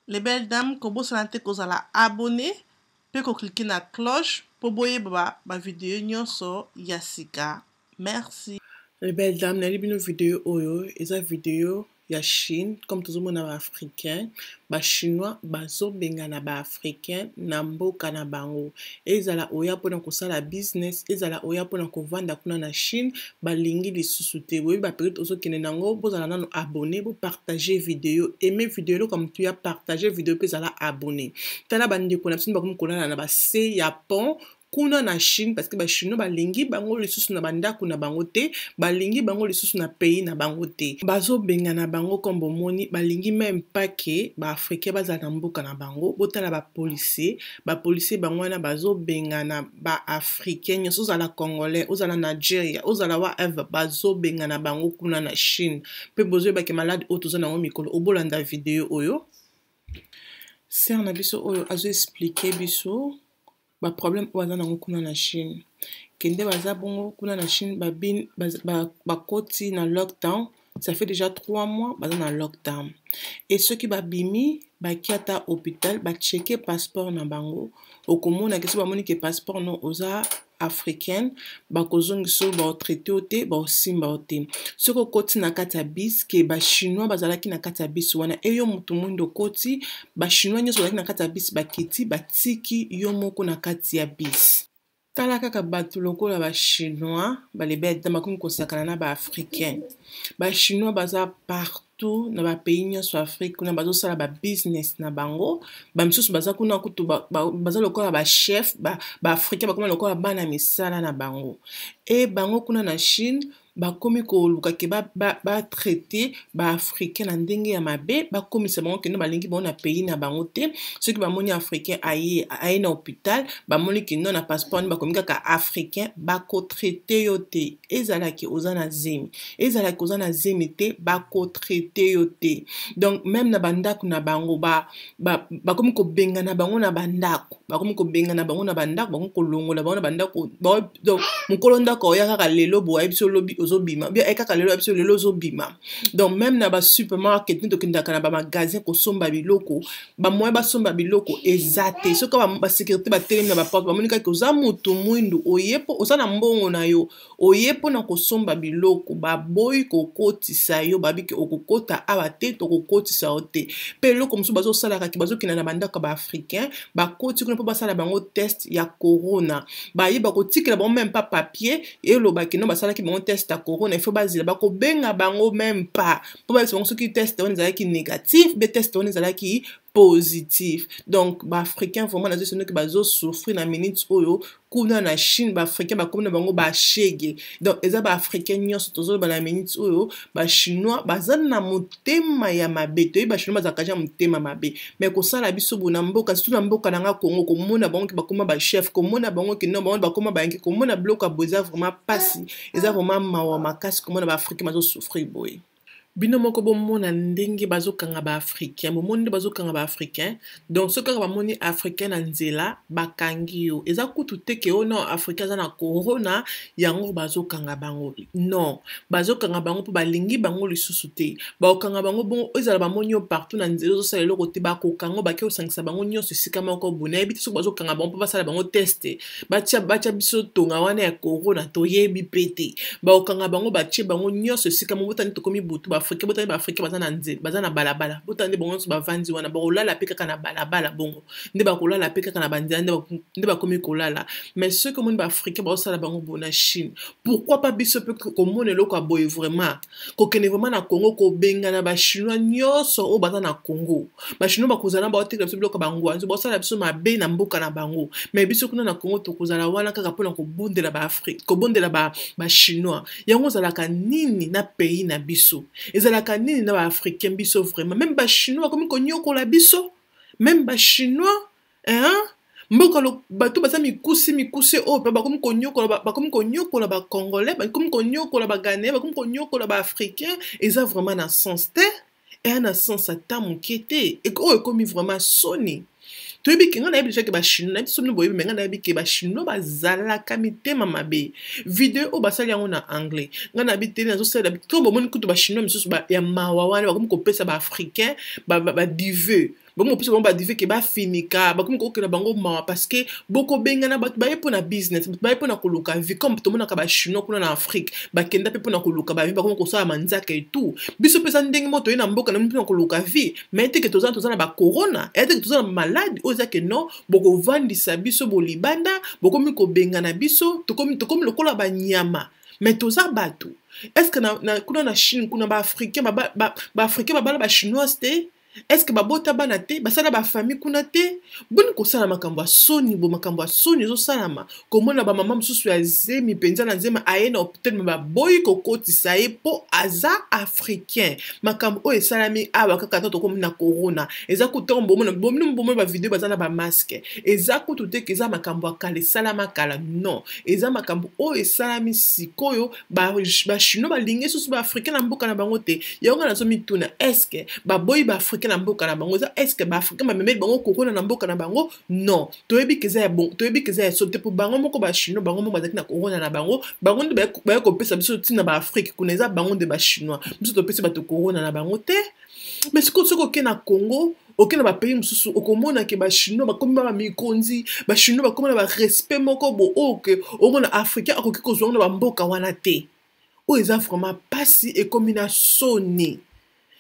Les belles dames, kobo sanate kozala abonné, pe ko cliquer na cloche pour boyer ba vidéo nyonso ya sika. Merci. Les belles dames, na libino vidéo oyo, eza vidéo ya Chine, comme tout le monde ba africain, ba chinois bazo bengana ba africain na mboka na bango. Ezala oya pona kosala business, ezala oya pona kovanda kuna na Chine, ba lingi lisusu te. Boyi ba période ozo kene nango, bozala nano abonné, bo partager vidéo, aimer vidéo comme tu as partagé vidéo pe zala abonné. Tala bandi ko na biso ba kola na ba se ya pont kuna na Chine parce que ba chinois balingi bango lisusu na bandako na bango te, balingi bango lisusu na pays na bango te. Bazo bengana bango comme bomoni, balingi même pas que ba africain bazala na mboka na bango, botala ba policier bango wana bazo bengana ba africain, nyoso zala congolais, ozala Nigeria, ozala whatever, bazo bengana bango kuna na Chine. Pe bozo ba ke malade otoza na mikolo obolanda vidéo oyo. Ser na biso oyo azo expliquer biso ba problème oyo na kuna na Chine. Kende baza bongo kuna na Chine ba koti na lockdown, ça fait déjà 3 mois baza na lockdown. Et ceux qui babimi ba kiata hôpital ba checker passeport na bango, okomona keso ba moni ke passeport no oza africaine, ba kozongiso ba traité ote ba osimba ote. Soko koti na kata bis ke ba chinois bazalaki na kata bis wana eyo mutu mundo koti ba chinois nyoso bazalaki na kata bis ba kiti ba tiki yo moko na kati ya bis. Tala kaka bato lokola ba chinois ba lebede makomi kosakana na ba africain. Ba chinois baza partout na ba pays nyonso Afrique kuna bazo sala ba business na bango, ba misusu baza kuna kutu baza lokola ba chef ba africain bakoma lokola bana misala na bango. Et bango kuna na Chine bakomi koluka ke ba traité ba africain na ndenge ya mabe, bakomisa bango ke no balingi bango na pays na bango te. Ceux qui bamoni africain aye na hôpital bamoni ke no na passeport ni bakomi kaka africain bako traité yo te. Ezalaki oza na zemi, ezalaki oza na zemi te bako traité yo te. Donc même na bandako na bango bakomi ko benga na bango na bandako, bakomi ko benga na bango na bandako, bakomi ko longola bango na bandako. Donc mukolo ndako oya kaka lelo bo ayebiso lobi ozobima, bien ekaka lelo ayebiso lelo ozobima. Donc même na ba supermarket ni tokindaka na ba magasin ko somba biloko, ba moye ba somba biloko ezate. Soka ba sécurité ba telemi na ba porte, ba monika ke oza mutu mwindu oyepo oza na mbongo na yo, oyepo na ko somba biloko, ba boy ko kotisa yo babiki okokota aba te to kokotisa ote. Pe loko musu bazo sala ka ki bazo kina na bandaka ba africain, ba koti kuna po ba sala bango test ya corona. Ba yeba ko tikela bango même pas papier et lo ba kino ba sala ki bango test ya corona, il faut bazila ba ko benga bango même pas. Po ba bango soki test on ezala ki négatif, be test on ezala ki positif. Donc ba africain vraiment nazo sono ki bazo souffrir na minute oyo kuna na Chine, ba africain ba komona bango ba shege. Donc eza ba africain nyonso tozo ba na minute oyo ba chinois bazana na motema ya mabe to ba chinois bazakaja motema mabe. Mais ko sala biso bona mboka surtout na mboka na nga Congo, ko mona bango ki ba koma ba chef, ko mona bango ki no bango ba koma ba ngi, ko mona bloka boza vraiment pasi, eza vraiment mawa makasi, ko mona ba africain bazo souffrir boy. Bino moko bomona ndenge bazokanga ba africain, bomoni bazokanga ba africain. Donc ce que bamoni africain na nzela bakangi yo, eza kutu te ke ono africain za na corona yango bazokanga bango. Non, bazokanga bango po balingi bango lisusu te. Bakanga bango bon ezala bamoni yo partout na nzela zo sala eloko te, bakokango bake osangisa bango nyonso sika moko bona yebi te so bazokanga bango po basala bango teste. Batia biso tonga wana ya corona to yebi pete. Bakanga bango batie bango nyonso sika moko tani to komi butu africain botani ba africain bazana nzela bazana balabala botani bongo so bavandi wana bakolala pe kaka na balabala bongo nde bakolala pe kaka na banzela nde bakomi kolala. Mais ceux que monde ba africain ba osala bango bona Chine, pourquoi pas biso pe ko mona eloko a boye vraiment ko kene vraiment na Congo ko benga na ba chinois nyonso o bazana na Congo, ba chinois bakozala ba otekela biso biloko bango anzo ba osala biso mabe na mboka na bango. Mais biso kuna na Congo to kozala wana kaka pona ko bondela ba Afrique, ko bondela ba chinois yango zalaka nini na pays na biso, ezalaka nini na ba africain biso vraiment. Même ba chinois comme konyokola biso, même ba chinois mboka lo bato basa mikusi o pa bakomi konyokola ba congolais, bakomi konyokola ba ghanéen, bakomi konyokola ba africain, eza vraiment na sens te et na sens ata mokete et ko ekomi vraiment soni. To yebi ke nga na yebi déjà ke ba chinois na biso boyebi mais nga na yebi ke ba chinois bazalaka mitema mabe. Video o basali yango na anglais, nga na bi tele nazo sala to bomoni kutu ba chinois misusu ba ya mawa wana bakomi kopesa ba africain ba dive bango pisa bango ba dive ke ba finika ba comme ko ke na bango mawa parce que boko bengana ba ba yepo na business ba yepo na koluka vie comme to mona ka ba chinois kuna na Afrique ba kenda pe na koluka ba vie ba comme ko sa manzaka et tout biso pesa ndenge moto ina mboka na mpona koluka vie mais te ke toza na ba corona et te ke toza na malade oza ke non boko vandisa biso bolibanda boko mi ko bengana biso to comme lokola ba nyama mais toza bato est-ce que na kuna na Chine kuna ba africain ba africain ba bala ba chinois te est-ce que babota bana te basala ba famille kuna te boni ko sala makambo soni bo makambo soni zo salama komona ba mama mususu ya zemi penza na zema ayena hôpital me ba boy ko kotisa ye po aza africain makambo o esalami awa kaka to ko na corona eza ko tombo mona bomo ba video bazana ba masque eza ko tout te eza makambo akale salama kala non eza makambo o esalami sikoyo ba chinois ba linge susu ba africain na mboka na bango te yonga na zo mituna est-ce que ba boy ba africain na mboka na bango est-ce que ba africain ba memeli bango corona na mboka na bango non toyebi keza ya bon toyebi keza ya sote po bango moko ba chinois bango moko bazaki na corona na bango nde ba ko pesa biso tina ba Afrique kuna eza bango de ba chinois biso to pesa ba to corona na bango te mais siko ke na Congo ok na ba pays mususu okomona ke ba chinois ba komi ba mikonzi ba chinois ba komi na ba respect moko bo ok omona africain akoki kozwa na ba mboka wana te o eza vraiment pasi e komi na soni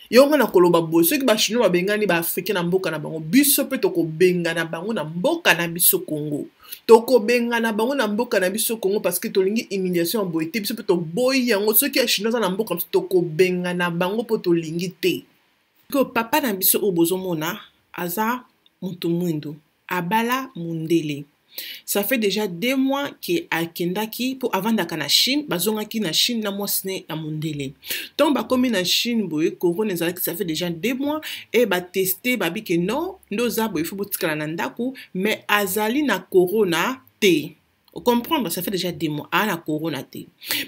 yonga na koloba bo soki ba chinois ba bengani ba africain na mboka na bango biso pe to ko bengana bango na mboka na biso Congo to ko bengana bango na mboka na biso Congo parce que to lingi humiliation bo ete biso pe to boyi yango soki ya chinois na mboka to ko bengana bango po to lingi te ko papa na biso obozomona aza mutu mwindo abala mundele. Ça fait déjà 2 mois que akendaki pour avant d'aka na Chine, bazongaki na Chine na mwasine na mundele. Donc ba komi na Chine boye corona ezalaki ça fait déjà 2 mois et ba tester ba bi ke non ndoza boye faut botikala na ndaku mais azali na corona te. Comprendre ça fait déjà 2 mois na corona te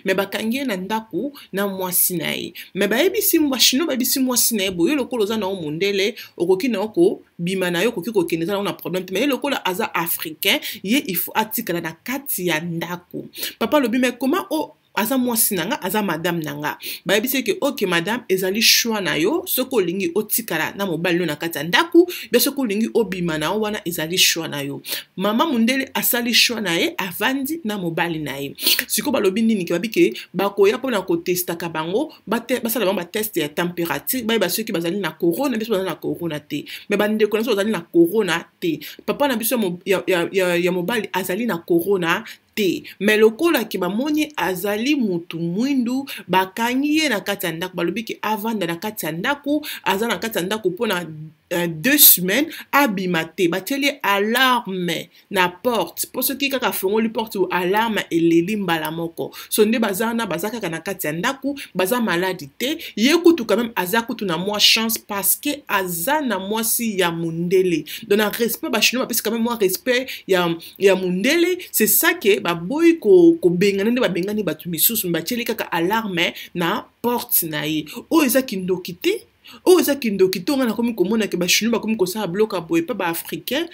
mais bakangi na ndaku na mwasi na ye mais ba ebisi mwa chino ba ebisi mwasi na ye boye lokolo za na o mundele okoki na oko bima na yo koki kokendeza na problème mais lokolo aza africain ye il faut atikala na kati ya ndaku papa lobi mais comment o aza mwasi nanga aza madame nanga ba ebisi ke ok madame ezali choix na yo soko lingi otikala na mobali no na kati ya ndaku be soko lingi obima na wana ezali choix na yo mama mundele asali choix na ye avandi na mobali na ye siko balobi nini ke babike bakoya pona ko testaka bango basala bango ba test ya température ba soki bazali na corona biso bazali na corona te mais bande ko bazali na corona te papa na biso ya mobali azali na corona te mais lokola ki bamoni azali mutu mwindu bakangi ye na kati ya ndaku balobi ki avanda na kati ya ndaku aza na kati ya ndaku pona 2 semaines abima te batieli alarme na porte po soki kaka fongoli porte ou alarme eleli mbala moko so nde bazana bazaka na kati ya ndaku baza maladi te ye kutu quand même aza kutu na moi chance parce que aza na mwasi ya mundele donc na respect ba chinois parce quand même moi respect ya mundele c'est ça que ba boy ko bengana nde ba bengani batu misusu batieli kaka alarme na porte na ye o eza kindoki te o eza kindoki tonga na komi komona ke ba chinois bakomi kosala bloka boye pa ba africain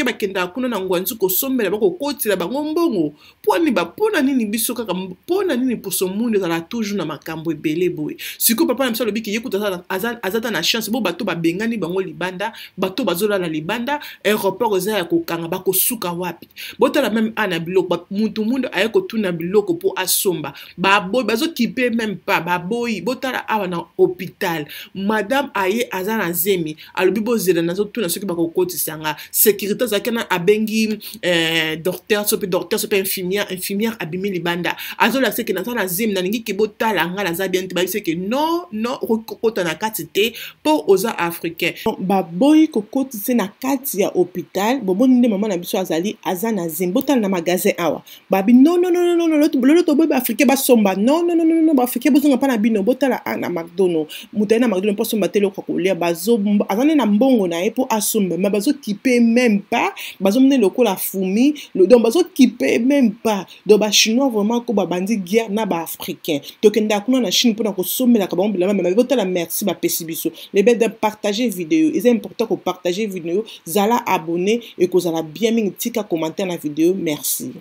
bakenda kuna na ngwanzu kosombela bakokotila bango mbongo pona nini biso kaka pona nini poso mundu ezala toujours na makambo ebele boye siko papa na biso alobi ke ye kuta azata na chance bo bato babengani bango libanda bato bazolala libanda aéroport eza ya kokanga bakosuka wapi botala même ana biloko mutu mundu aye kotuna biloko po asomba baboyi bazokipe même pas baboyi botala awa na hôpital madame aye azana zemi alobi bozela nazo tuna soki bakokotisanga sécurité zakana abengi docteur sope infirmière abimi libanda azola seke na zemi na ningi ke botala nga na za bien te ba seke non kokota na kati te po oza africain baboyi kokotise na kati ya hôpital boboni nde mama na biso azali azana zemi botala na magasin awa babi non lolo boy ba africain basomba non ba africain bozonga pa na bino botala na McDonald's mutana McDonald's somba telo kwa kulia bazo azane na mbongo na ye po asomba mais bazo kipe même pas bazo mne lokola fumi donc bazo kipe même pas donc ba chinois vraiment ko ba bandi guerre na ba africain to kenda kuna na Chine pona ko sombela ka ba mbila mais botala merci ba pesi biso les bêtes de partager vidéo c'est important ko partager vidéo zala abonner et ko zala bien mingi tika commenter na vidéo merci.